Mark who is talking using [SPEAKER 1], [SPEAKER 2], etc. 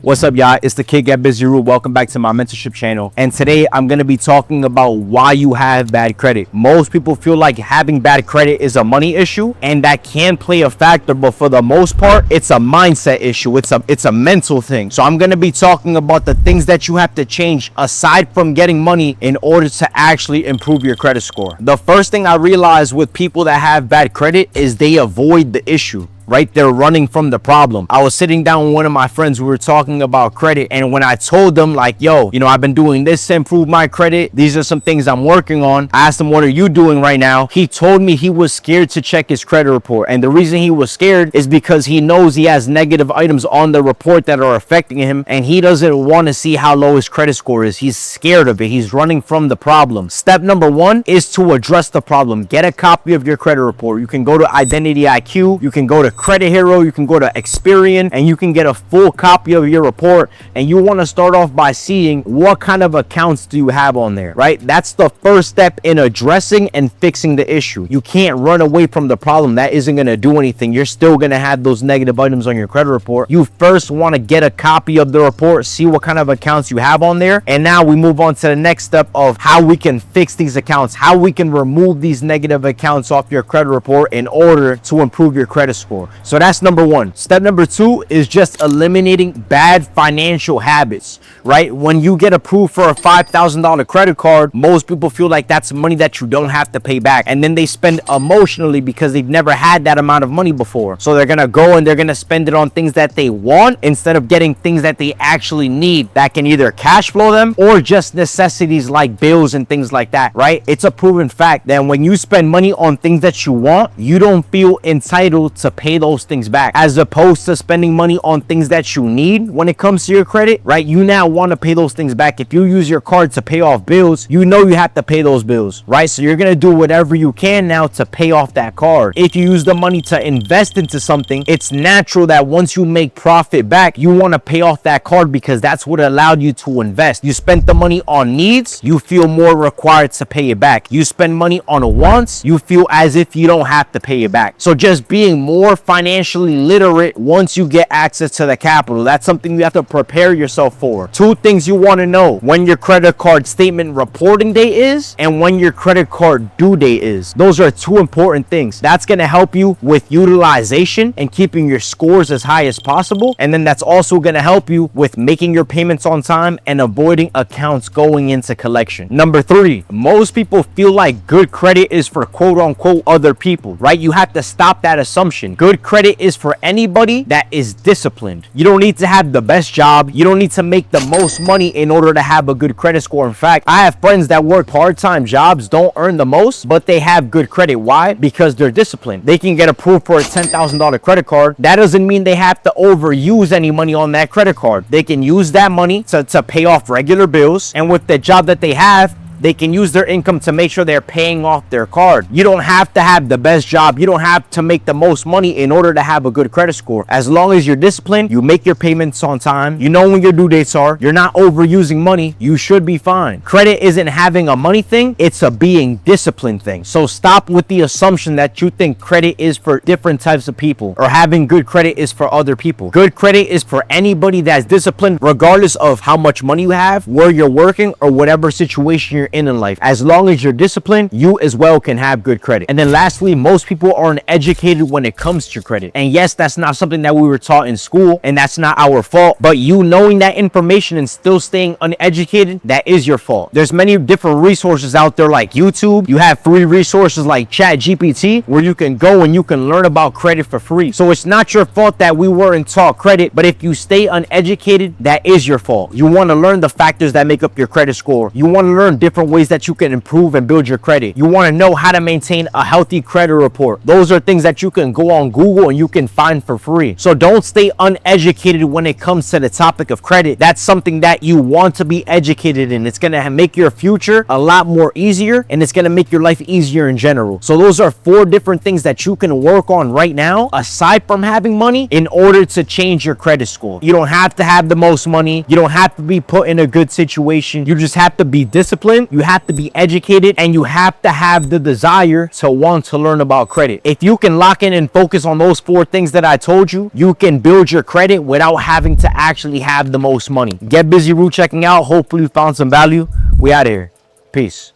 [SPEAKER 1] What's up, y'all? It's the kid Get Busy Rule. Welcome back to my mentorship channel. And today I'm going to be talking about why you have bad credit. Most people feel like having bad credit is a money issue, and that can play a factor, but for the most part, it's a mindset issue. It's a mental thing. So I'm going to be talking about the things that you have to change aside from getting money in order to actually improve your credit score. The first thing I realized with people that have bad credit is they avoid the issue. Right? They're running from the problem. I was sitting down with one of my friends. We were talking about credit. And when I told them like, yo, I've been doing this to improve my credit. These are some things I'm working on. I asked him, what are you doing right now? He told me he was scared to check his credit report. And the reason he was scared is because he knows he has negative items on the report that are affecting him. And he doesn't want to see how low his credit score is. He's scared of it. He's running from the problem. Step number one is to address the problem. Get a copy of your credit report. You can go to Identity IQ. You can go to Credit Hero, you can go to Experian, and you can get a full copy of your report. And you want to start off by seeing what kind of accounts do you have on there, right? That's the first step in addressing and fixing the issue. You can't run away from the problem. That isn't going to do anything. You're still going to have those negative items on your credit report. You first want to get a copy of the report, see what kind of accounts you have on there. And now we move on to the next step of how we can fix these accounts, how we can remove these negative accounts off your credit report in order to improve your credit score. So that's number one. Step number two is just eliminating bad financial habits, right? When you get approved for a $5,000 credit card, most people feel like that's money that you don't have to pay back. And then they spend emotionally because they've never had that amount of money before. So they're going to go and they're going to spend it on things that they want instead of getting things that they actually need that can either cash flow them or just necessities like bills and things like that, right? It's a proven fact that when you spend money on things that you want, you don't feel entitled to pay those things back, as opposed to spending money on things that you need. When it comes to your credit, right, you now want to pay those things back. If you use your card to pay off bills, you know you have to pay those bills, right? So you're gonna do whatever you can now to pay off that card. If you use the money to invest into something, it's natural that once you make profit back, you want to pay off that card because that's what allowed you to invest. You spent the money on needs, you feel more required to pay it back. You spend money on wants, you feel as if you don't have to pay it back. So just being more financially literate once you get access to the capital, that's something you have to prepare yourself for. Two things you want to know: when your credit card statement reporting date is and when your credit card due date is. Those are two important things. That's going to help you with utilization and keeping your scores as high as possible. And then that's also going to help you with making your payments on time and avoiding accounts going into collection. Number three, most people feel like good credit is for quote unquote other people, right? You have to stop that assumption. Good credit is for anybody that is disciplined. You don't need to have the best job. You don't need to make the most money in order to have a good credit score. In fact, I have friends that work part-time jobs, don't earn the most, but they have good credit. Why? Because they're disciplined. They can get approved for a $10,000 credit card. That doesn't mean they have to overuse any money on that credit card. They can use that money to pay off regular bills. And with the job that they have, they can use their income to make sure they're paying off their card. You don't have to have the best job. You don't have to make the most money in order to have a good credit score. As long as you're disciplined, you make your payments on time, you know when your due dates are, you're not overusing money, you should be fine. Credit isn't having a money thing, it's a being disciplined thing. So stop with the assumption that you think credit is for different types of people or having good credit is for other people. Good credit is for anybody that's disciplined, regardless of how much money you have, where you're working, or whatever situation you're in life. As long as you're disciplined, you as well can have good credit. And then lastly, most people aren't educated when it comes to credit. And yes, that's not something that we were taught in school, and that's not our fault. But you knowing that information and still staying uneducated, that is your fault. There's many different resources out there like YouTube. You have free resources like ChatGPT where you can go and you can learn about credit for free. So it's not your fault that we weren't taught credit, but if you stay uneducated, that is your fault. You want to learn the factors that make up your credit score. You want to learn different ways that you can improve and build your credit. You want to know how to maintain a healthy credit report. Those are things that you can go on Google and you can find for free. So don't stay uneducated when it comes to the topic of credit. That's something that you want to be educated in. It's going to make your future a lot more easier, and it's going to make your life easier in general. So those are 4 different things that you can work on right now aside from having money in order to change your credit score. You don't have to have the most money. You don't have to be put in a good situation. You just have to be disciplined intelligent, you have to be educated, and you have to have the desire to want to learn about credit. If you can lock in and focus on those 4 things that I told you, you can build your credit without having to actually have the most money. Get Busy Rule checking out. Hopefully you found some value. We out of here. Peace.